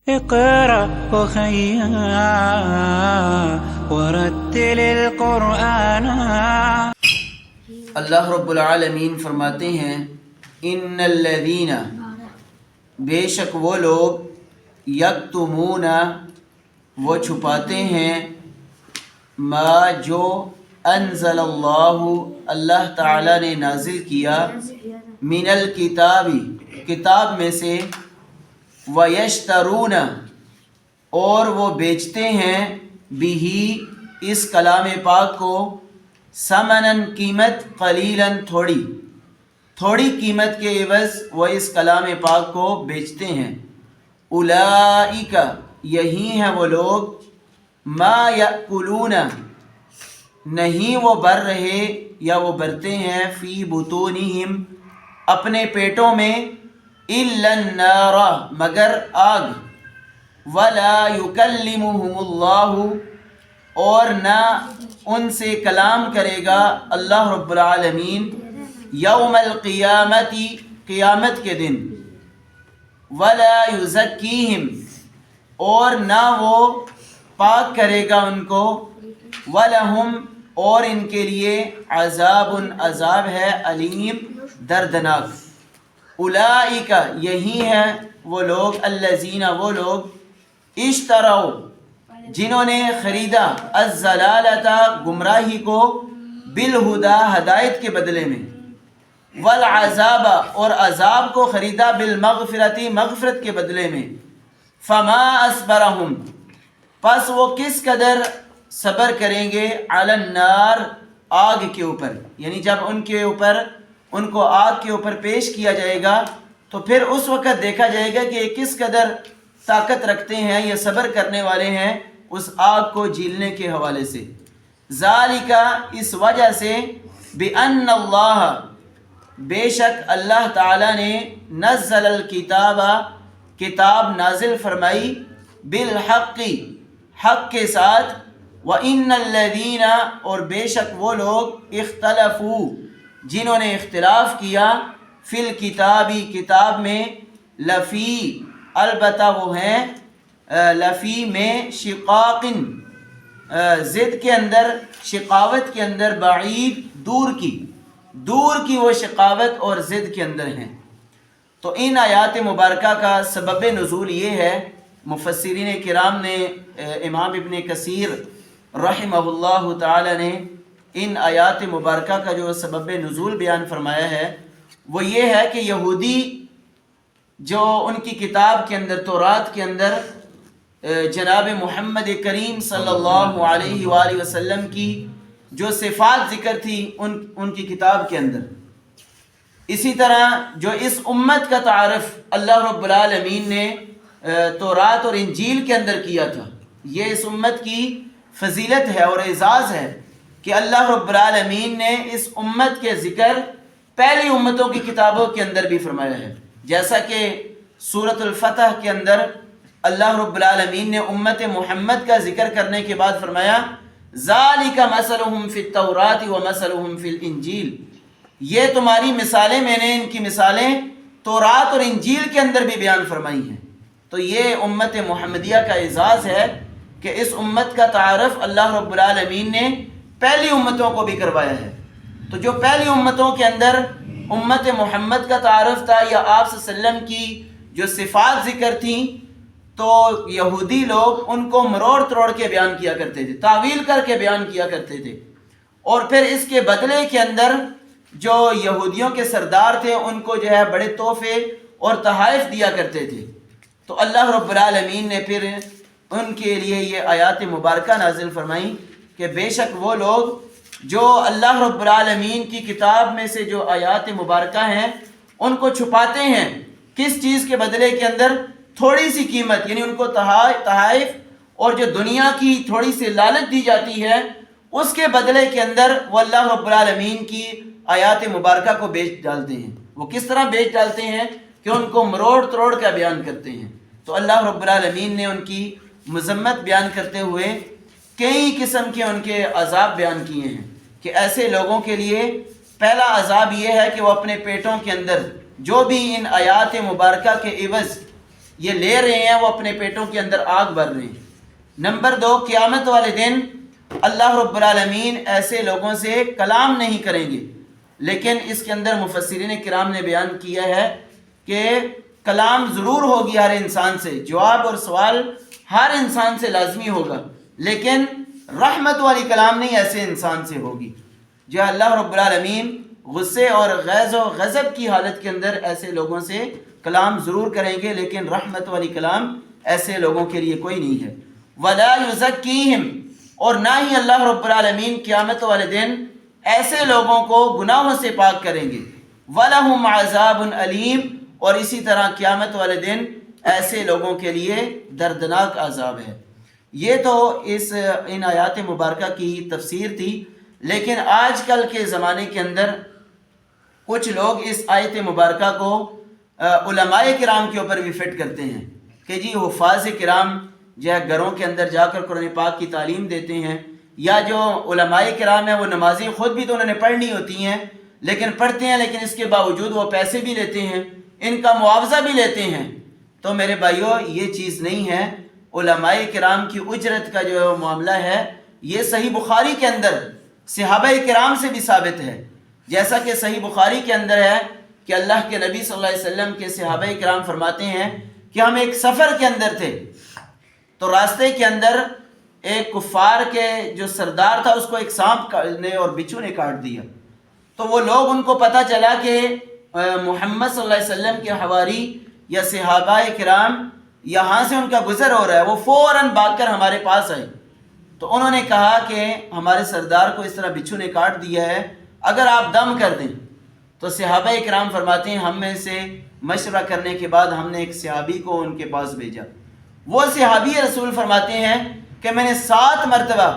اقرأ أخيا ورتل القرآن۔ اللہ رب العالمین فرماتے ہیں ان الذین، بے شک وہ لوگ یکتمون، وہ چھپاتے ہیں، ما جو انزل اللہ، اللہ تعالی نے نازل کیا، من الکتاب، کتاب میں سے، ویشترون، اور وہ بیچتے ہیں، بھی، اس کلام پاک کو، ثمناً، قیمت، قلیلاً، تھوڑی قیمت کے عوض وہ اس کلام پاک کو بیچتے ہیں۔ اولئک، یہی ہیں وہ لوگ، ما یأکلون، نہیں وہ بھر رہے یا وہ بھرتے ہیں، فی بطونہم، اپنے پیٹوں میں، الا النار، مگر آگ، ولا یکلمہم اللہ، اور نہ ان سے کلام کرے گا اللہ رب العالمین، یوم القیامتی، قیامت کے دن، ولا یزکیہم، اور نہ وہ پاک کرے گا ان کو، ولہم، اور ان کے لیے، عذاب، عذاب ہے، علیم، دردناک۔ اولئک، یہی ہیں وہ لوگ، الذین، وہ لوگ، اشتروا، جنہوں نے خریدا، الضلالۃ، گمراہی کو، بالہدی، ہدایت کے بدلے میں، والعذاب، اور عذاب کو خریدا، بالمغفرۃ، مغفرت کے بدلے میں، فما اصبرہم، پس وہ کس قدر صبر کریں گے، علی النار، آگ کے اوپر، یعنی جب ان کے اوپر، ان کو آگ کے اوپر پیش کیا جائے گا تو پھر اس وقت دیکھا جائے گا کہ یہ کس قدر طاقت رکھتے ہیں، یہ صبر کرنے والے ہیں اس آگ کو جھیلنے کے حوالے سے۔ ذالک، اس وجہ سے، بأن اللہ، بے شک اللہ تعالی نے، نزل الکتاب، کتاب نازل فرمائی، بالحق، حق کے ساتھ، وَإِنَّ الَّذِينَ، اور بے شک وہ لوگ، اختلفوا، جنہوں نے اختلاف کیا، فی الکتاب، کتاب میں، لفی، البتہ وہ ہیں، لفی میں، شقاق، ضد کے اندر، شقاوت کے اندر، بعید، دور کی وہ شقاوت اور ضد کے اندر ہیں۔ تو ان آیات مبارکہ کا سبب نزول یہ ہے، مفسرین کرام نے، امام ابن کثیر رحمہ اللہ تعالی نے ان آیات مبارکہ کا جو سبب نزول بیان فرمایا ہے وہ یہ ہے کہ یہودی جو ان کی کتاب کے اندر، تورات کے اندر، جناب محمد کریم صلی اللہ علیہ وآلہ وسلم کی جو صفات ذکر تھی ان کی کتاب کے اندر، اسی طرح جو اس امت کا تعارف اللہ رب العالمین نے تورات اور انجیل کے اندر کیا تھا، یہ اس امت کی فضیلت ہے اور اعزاز ہے کہ اللہ رب العالمین نے اس امت کے ذکر پہلی امتوں کی کتابوں کے اندر بھی فرمایا ہے، جیسا کہ سورۃ الفتح کے اندر اللہ رب العالمین نے امت محمد کا ذکر کرنے کے بعد فرمایا، ذالک مثلہم فی التوراۃ ومثلہم فی الانجیل، یہ تمہاری مثالیں، میں نے ان کی مثالیں تورات اور انجیل کے اندر بھی بیان فرمائی ہیں۔ تو یہ امت محمدیہ کا اعزاز ہے کہ اس امت کا تعارف اللہ رب العالمین نے پہلی امتوں کو بھی کروایا ہے۔ تو جو پہلی امتوں کے اندر امت محمد کا تعارف تھا یا آپ صلی اللہ علیہ وسلم کی جو صفات ذکر تھیں، تو یہودی لوگ ان کو مروڑ تروڑ کے بیان کیا کرتے تھے، تعویل کر کے بیان کیا کرتے تھے، اور پھر اس کے بدلے کے اندر جو یہودیوں کے سردار تھے ان کو جو ہے بڑے تحفے اور تحائف دیا کرتے تھے۔ تو اللہ رب العالمین نے پھر ان کے لیے یہ آیات مبارکہ نازل فرمائیں کہ بے شک وہ لوگ جو اللہ رب العالمین کی کتاب میں سے جو آیات مبارکہ ہیں ان کو چھپاتے ہیں، کس چیز کے بدلے کے اندر؟ تھوڑی سی قیمت، یعنی ان کو تحائف اور جو دنیا کی تھوڑی سی لالچ دی جاتی ہے اس کے بدلے کے اندر وہ اللہ رب العالمین کی آیات مبارکہ کو بیچ ڈالتے ہیں۔ وہ کس طرح بیچ ڈالتے ہیں کہ ان کو مروڑ تروڑ کا بیان کرتے ہیں۔ تو اللہ رب العالمین نے ان کی مذمت بیان کرتے ہوئے کئی قسم کے ان کے عذاب بیان کیے ہیں کہ ایسے لوگوں کے لیے پہلا عذاب یہ ہے کہ وہ اپنے پیٹوں کے اندر جو بھی ان آیات مبارکہ کے عوض یہ لے رہے ہیں وہ اپنے پیٹوں کے اندر آگ بھر رہے ہیں۔ نمبر 2، قیامت والے دن اللہ رب العالمین ایسے لوگوں سے کلام نہیں کریں گے، لیکن اس کے اندر مفسرین کرام نے بیان کیا ہے کہ کلام ضرور ہوگی ہر انسان سے، جواب اور سوال ہر انسان سے لازمی ہوگا، لیکن رحمت والی کلام نہیں ایسے انسان سے ہوگی۔ جو اللہ رب العالمین غصے اور غیظ و غضب کی حالت کے اندر ایسے لوگوں سے کلام ضرور کریں گے، لیکن رحمت والی کلام ایسے لوگوں کے لیے کوئی نہیں ہے۔ وَلَا يُزَكِّيهِمْ، اور نہ ہی اللہ رب العالمین قیامت والے دن ایسے لوگوں کو گناہوں سے پاک کریں گے۔ وَلَهُمْ عَذَابٌ أَلِيمٌ، اور اسی طرح قیامت والے دن ایسے لوگوں کے لیے دردناک عذاب ہے۔ یہ تو ان آیات مبارکہ کی تفسیر تھی، لیکن آج کل کے زمانے کے اندر کچھ لوگ اس آیت مبارکہ کو علماء کرام کے اوپر بھی فٹ کرتے ہیں کہ جی حفاظ کرام جو ہے گھروں کے اندر جا کر قرآن پاک کی تعلیم دیتے ہیں، یا جو علماء کرام ہیں وہ نمازی خود بھی تو انہوں نے پڑھنی ہوتی ہیں، لیکن پڑھتے ہیں لیکن اس کے باوجود وہ پیسے بھی لیتے ہیں، ان کا معاوضہ بھی لیتے ہیں۔ تو میرے بھائیو یہ چیز نہیں ہے۔ علماء کرام کی اجرت کا جو معاملہ ہے یہ صحیح بخاری کے اندر صحابہ کرام سے بھی ثابت ہے، جیسا کہ صحیح بخاری کے اندر ہے کہ اللہ کے نبی صلی اللہ علیہ وسلم کے صحابہ کرام فرماتے ہیں کہ ہم ایک سفر کے اندر تھے، تو راستے کے اندر ایک کفار کے جو سردار تھا اس کو ایک سانپ نے اور بچھو نے کاٹ دیا، تو وہ لوگ ان کو پتہ چلا کہ محمد صلی اللہ علیہ وسلم کے حواری یا صحابہ کرام یہاں سے ان کا گزر ہو رہا ہے، وہ فوراً بھاگ کر ہمارے پاس آئے، تو انہوں نے کہا کہ ہمارے سردار کو اس طرح بچھو نے کاٹ دیا ہے، اگر آپ دم کر دیں۔ تو صحابہ کرام فرماتے ہیں ہم میں سے مشورہ کرنے کے بعد ہم نے ایک صحابی کو ان کے پاس بھیجا، وہ صحابی رسول فرماتے ہیں کہ میں نے 7 مرتبہ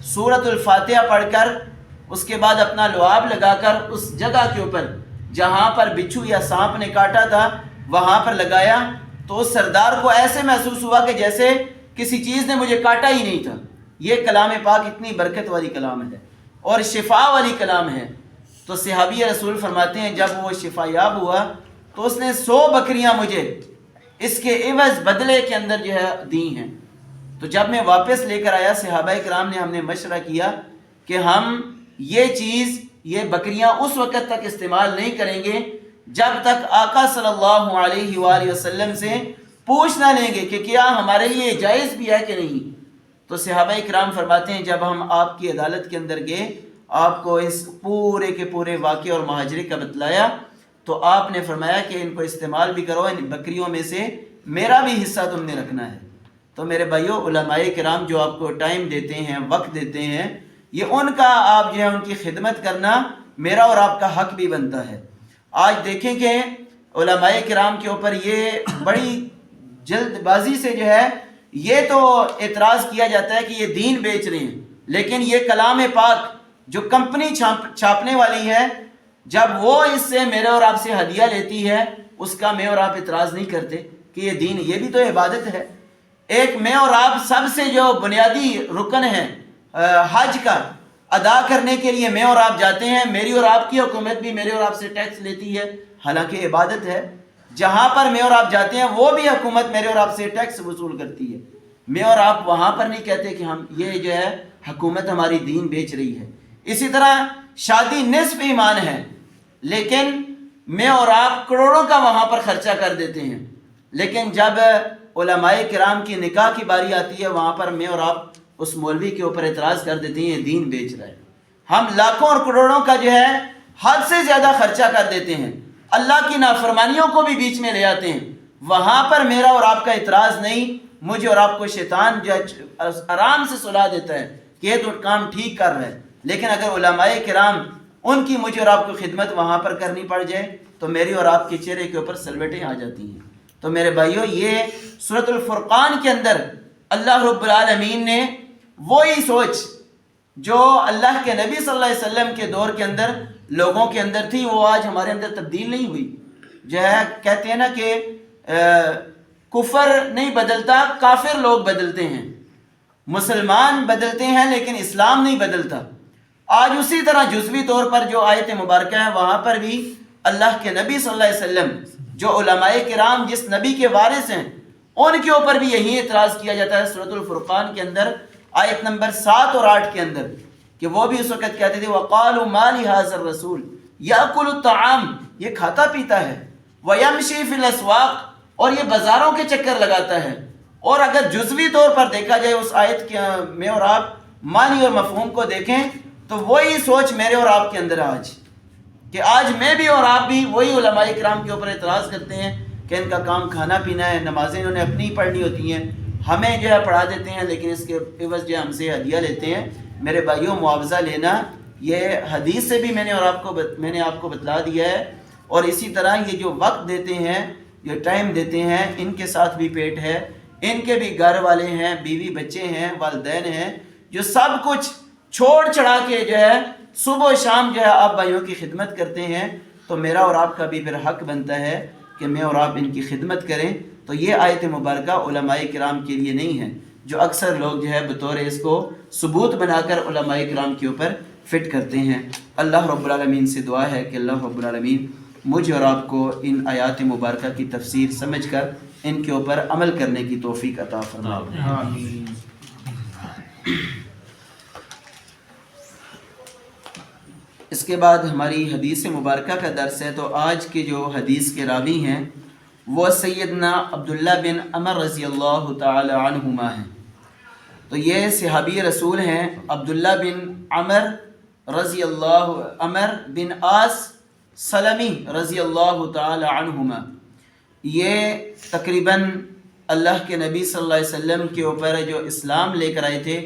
سورۃ الفاتحہ پڑھ کر اس کے بعد اپنا لعاب لگا کر اس جگہ کے اوپر جہاں پر بچھو یا سانپ نے کاٹا تھا وہاں پر لگایا، تو اس سردار کو ایسے محسوس ہوا کہ جیسے کسی چیز نے مجھے کاٹا ہی نہیں تھا۔ یہ کلام پاک اتنی برکت والی کلام ہے اور شفا والی کلام ہے۔ تو صحابی رسول فرماتے ہیں جب وہ شفا یاب ہوا تو اس نے 100 بکریاں مجھے اس کے عوض بدلے کے اندر جو ہے دی ہیں۔ تو جب میں واپس لے کر آیا صحابہ کرام نے ہم نے مشورہ کیا کہ ہم یہ بکریاں اس وقت تک استعمال نہیں کریں گے جب تک آقا صلی اللہ علیہ وآلہ وسلم سے پوچھ نہ لیں گے کہ کیا ہمارے لیے جائز بھی ہے کہ نہیں۔ تو صحابہ کرام فرماتے ہیں جب ہم آپ کی عدالت کے اندر گئے، آپ کو اس پورے کے پورے واقعے اور مہاجرے کا بتلایا، تو آپ نے فرمایا کہ ان کو استعمال بھی کرو، ان بکریوں میں سے میرا بھی حصہ تم نے رکھنا ہے۔ تو میرے بھائیو علماء کرام جو آپ کو ٹائم دیتے ہیں، وقت دیتے ہیں، یہ ان کا آپ جو ہے ان کی خدمت کرنا میرا اور آپ کا حق بھی بنتا ہے۔ آج دیکھیں کہ علماء کرام کے اوپر یہ بڑی جلد بازی سے جو ہے یہ تو اعتراض کیا جاتا ہے کہ یہ دین بیچ رہے ہیں، لیکن یہ کلام پاک جو کمپنی چھاپنے والی ہے جب وہ اس سے میرے اور آپ سے ہدیہ لیتی ہے اس کا میں اور آپ اعتراض نہیں کرتے کہ یہ دین، یہ بھی تو عبادت ہے۔ ایک میں اور آپ سب سے جو بنیادی رکن ہے حج کا ادا کرنے کے لیے میں اور آپ جاتے ہیں، میری اور آپ کی حکومت بھی میرے اور آپ سے ٹیکس لیتی ہے، حالانکہ عبادت ہے۔ جہاں پر میں اور آپ جاتے ہیں وہ بھی حکومت میرے اور آپ سے ٹیکس وصول کرتی ہے، میں اور آپ وہاں پر نہیں کہتے کہ ہم یہ جو ہے حکومت ہماری دین بیچ رہی ہے۔ اسی طرح شادی نصف ایمان ہے، لیکن میں اور آپ کروڑوں کا وہاں پر خرچہ کر دیتے ہیں، لیکن جب علماء کرام کی نکاح کی باری آتی ہے وہاں پر میں اور آپ اس مولوی کے اوپر اعتراض کر دیتے ہیں یہ دین بیچ رہا ہے۔ ہم لاکھوں اور کروڑوں کا جو ہے حد سے زیادہ خرچہ کر دیتے ہیں، اللہ کی نافرمانیوں کو بھی بیچ میں لے آتے ہیں، وہاں پر میرا اور آپ کا اعتراض نہیں، مجھے اور آپ کو شیطان جو آرام سے سلا دیتا ہے کہ یہ تو کام ٹھیک کر رہا ہے، لیکن اگر علماء کرام ان کی مجھے اور آپ کو خدمت وہاں پر کرنی پڑ جائے تو میری اور آپ کے چہرے کے اوپر سلوٹیں آ جاتی ہیں۔ تو میرے بھائیو یہ سورۃ الفرقان کے اندر اللہ رب العالمین نے وہی سوچ جو اللہ کے نبی صلی اللہ علیہ وسلم کے دور کے اندر لوگوں کے اندر تھی وہ آج ہمارے اندر تبدیل نہیں ہوئی۔ جو ہے کہتے ہیں نا کہ کفر نہیں بدلتا، کافر لوگ بدلتے ہیں، مسلمان بدلتے ہیں لیکن اسلام نہیں بدلتا۔ آج اسی طرح جزوی طور پر جو آیت مبارکہ ہے وہاں پر بھی اللہ کے نبی صلی اللہ علیہ وسلم جو علماء کرام جس نبی کے وارث ہیں ان کے اوپر بھی یہی اعتراض کیا جاتا ہے سورۃ الفرقان کے اندر آیت نمبر 7 اور 8 کے اندر، کہ وہ بھی اس وقت کہتے تھے وَقَالُوا مَا لِهَٰذَا الرَّسُولِ يَأْكُلُ الطَّعَامَ، یہ کھاتا پیتا ہے، وَيَمْشِي فِي الْأَسْوَاقِ، اور یہ بازاروں کے چکر لگاتا ہے۔ اور اگر جزوی طور پر دیکھا جائے اس آیت کے میں اور آپ معنی اور مفہوم کو دیکھیں تو وہی سوچ میرے اور آپ کے اندر آج، کہ آج میں بھی اور آپ بھی وہی علماء کرام کے اوپر اعتراض کرتے ہیں کہ ان کا کام کھانا پینا ہے، نمازیں انہوں نے اپنی پڑھنی ہوتی ہیں، ہمیں جو ہے پڑھا دیتے ہیں، لیکن اس کے عوض جو ہم سے ہدیہ لیتے ہیں۔ میرے بھائیوں، معاوضہ لینا یہ حدیث سے بھی میں نے آپ کو بتلا دیا ہے، اور اسی طرح یہ جو وقت دیتے ہیں، جو ٹائم دیتے ہیں، ان کے ساتھ بھی پیٹ ہے، ان کے بھی گھر والے ہیں، بیوی بچے ہیں، والدین ہیں، جو سب کچھ چھوڑ چڑھا کے جو ہے صبح و شام جو ہے آپ بھائیوں کی خدمت کرتے ہیں، تو میرا اور آپ کا بھی پھر حق بنتا ہے کہ میں اور آپ ان کی خدمت کریں۔ تو یہ آیت مبارکہ علماء کرام کے لیے نہیں ہے، جو اکثر لوگ جو ہے بطور اس کو ثبوت بنا کر علماء کرام کے اوپر فٹ کرتے ہیں۔ اللہ رب العالمین سے دعا ہے کہ اللہ رب العالمین مجھے اور آپ کو ان آیات مبارکہ کی تفسیر سمجھ کر ان کے اوپر عمل کرنے کی توفیق عطا فرمائے۔ اس کے بعد ہماری حدیث مبارکہ کا درس ہے، تو آج کے جو حدیث کے راوی ہیں وہ سیدنا عبداللہ بن عمر رضی اللہ تعالی عنہما ہیں۔ تو یہ صحابی رسول ہیں عبداللہ بن عمر بن عاص سلمی رضی اللہ تعالی عنہما۔ یہ تقریباً اللہ کے نبی صلی اللہ علیہ وسلم کے اوپر جو اسلام لے کر آئے تھے،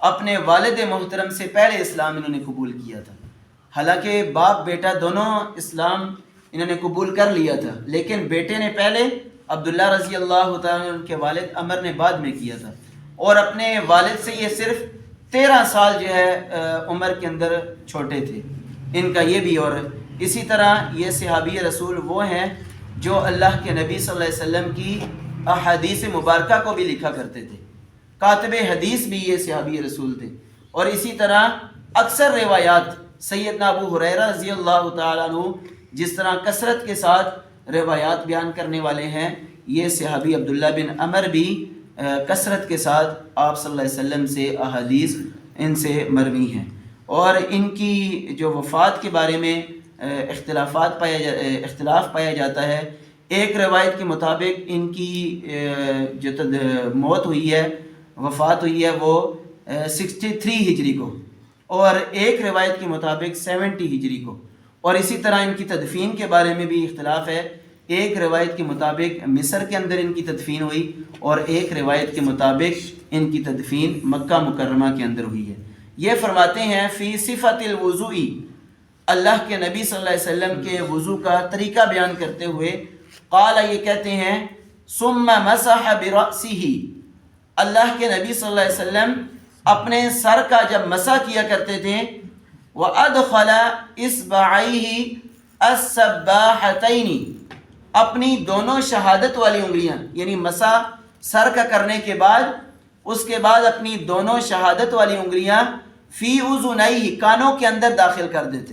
اپنے والد محترم سے پہلے اسلام انہوں نے قبول کیا تھا۔ حالانکہ باپ بیٹا دونوں اسلام انہوں نے قبول کر لیا تھا، لیکن بیٹے نے پہلے، عبداللہ رضی اللہ تعالیٰ ان کے والد عمر نے بعد میں کیا تھا، اور اپنے والد سے یہ صرف 13 سال جو ہے عمر کے اندر چھوٹے تھے ان کا یہ بھی۔ اور اسی طرح یہ صحابی رسول وہ ہیں جو اللہ کے نبی صلی اللہ علیہ وسلم کی احادیث مبارکہ کو بھی لکھا کرتے تھے، کاتب حدیث بھی یہ صحابی رسول تھے۔ اور اسی طرح اکثر روایات سیدنا ابو ہریرہ رضی اللہ تعالیٰ عنہ جس طرح کثرت کے ساتھ روایات بیان کرنے والے ہیں، یہ صحابی عبداللہ بن عمر بھی کثرت کے ساتھ آپ صلی اللہ علیہ وسلم سے احادیث ان سے مروی ہیں۔ اور ان کی جو وفات کے بارے میں اختلاف پایا جاتا ہے۔ ایک روایت کے مطابق ان کی جو موت ہوئی ہے، وفات ہوئی ہے، وہ 63 ہجری کو، اور ایک روایت کے مطابق 70 ہجری کو۔ اور اسی طرح ان کی تدفین کے بارے میں بھی اختلاف ہے۔ ایک روایت کے مطابق مصر کے اندر ان کی تدفین ہوئی، اور ایک روایت کے مطابق ان کی تدفین مکہ مکرمہ کے اندر ہوئی ہے۔ یہ فرماتے ہیں فی صفت الوضوء، اللہ کے نبی صلی اللہ علیہ وسلم کے وضو کا طریقہ بیان کرتے ہوئے، قال، یہ کہتے ہیں، ثم مسح برأسہ، اللہ کے نبی صلی اللہ علیہ وسلم اپنے سر کا جب مسح کیا کرتے تھے، وَأَدْخَلَ إِصْبَعَيْهِ السَّبَّاحَتَيْنِ، اپنی دونوں شہادت والی انگلیاں، یعنی مسح سر کا کرنے کے بعد، اس کے بعد اپنی دونوں شہادت والی انگلیاں فی اذنیہ، کانوں کے اندر داخل کر دیتے،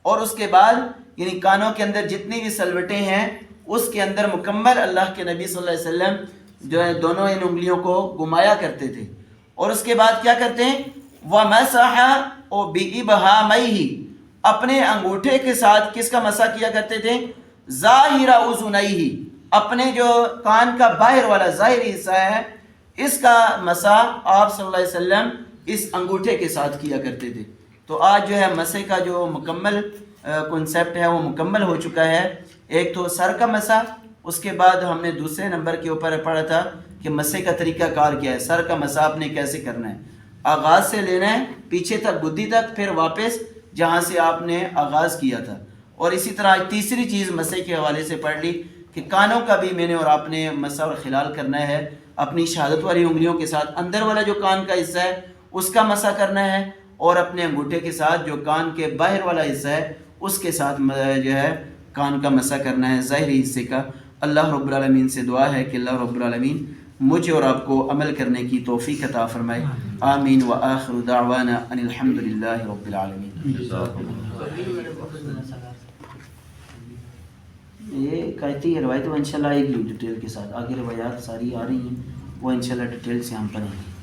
اور اس کے بعد یعنی کانوں کے اندر جتنی بھی سلوٹیں ہیں اس کے اندر مکمل اللہ کے نبی صلی اللہ علیہ وسلم جو ہے دونوں ان انگلیوں کو گھمایا کرتے تھے۔ اور اس کے بعد کیا کرتے ہیں، وَمَسَحَ بِإِبْهَامَيْهِ، اپنے انگوٹھے کے ساتھ کس کا مسح کیا کرتے تھے، ظاہر اذنیہ، اپنے جو کان کا باہر والا ظاہری حصہ ہے اس کا مسح آپ صلی اللہ علیہ وسلم اس انگوٹھے کے ساتھ کیا کرتے تھے۔ تو آج جو ہے مسح کا جو مکمل کنسیپٹ ہے وہ مکمل ہو چکا ہے۔ ایک تو سر کا مسح، اس کے بعد ہم نے دوسرے نمبر کے اوپر پڑھا تھا کہ مسح کا طریقہ کار کیا ہے، سر کا مسح آپ نے کیسے کرنا ہے، آغاز سے لینا ہے پیچھے تک گدی تک، پھر واپس جہاں سے آپ نے آغاز کیا تھا۔ اور اسی طرح تیسری چیز مسح کے حوالے سے پڑھ لی کہ کانوں کا بھی میں نے اور آپ نے مسح اور خلال کرنا ہے، اپنی شہادت والی انگلیوں کے ساتھ اندر والا جو کان کا حصہ ہے اس کا مسح کرنا ہے، اور اپنے انگوٹھے کے ساتھ جو کان کے باہر والا حصہ ہے اس کے ساتھ جو ہے کان کا مسح کرنا ہے، ظاہری حصے کا۔ اللہ رب العالمین سے دعا ہے کہ اللہ رب العالمین مجھے اور آپ کو عمل کرنے کی توفیق عطا فرمائے۔ آمین وآخر دعوانا ان الحمد للہ رب العالمین۔ یہ کہتی ہے روایت وہ انشاءاللہ آئے گی ڈیٹیل کے ساتھ، آگے روایات ساری آ رہی ہیں وہ انشاءاللہ ڈیٹیل سے ہم پڑھیں گے.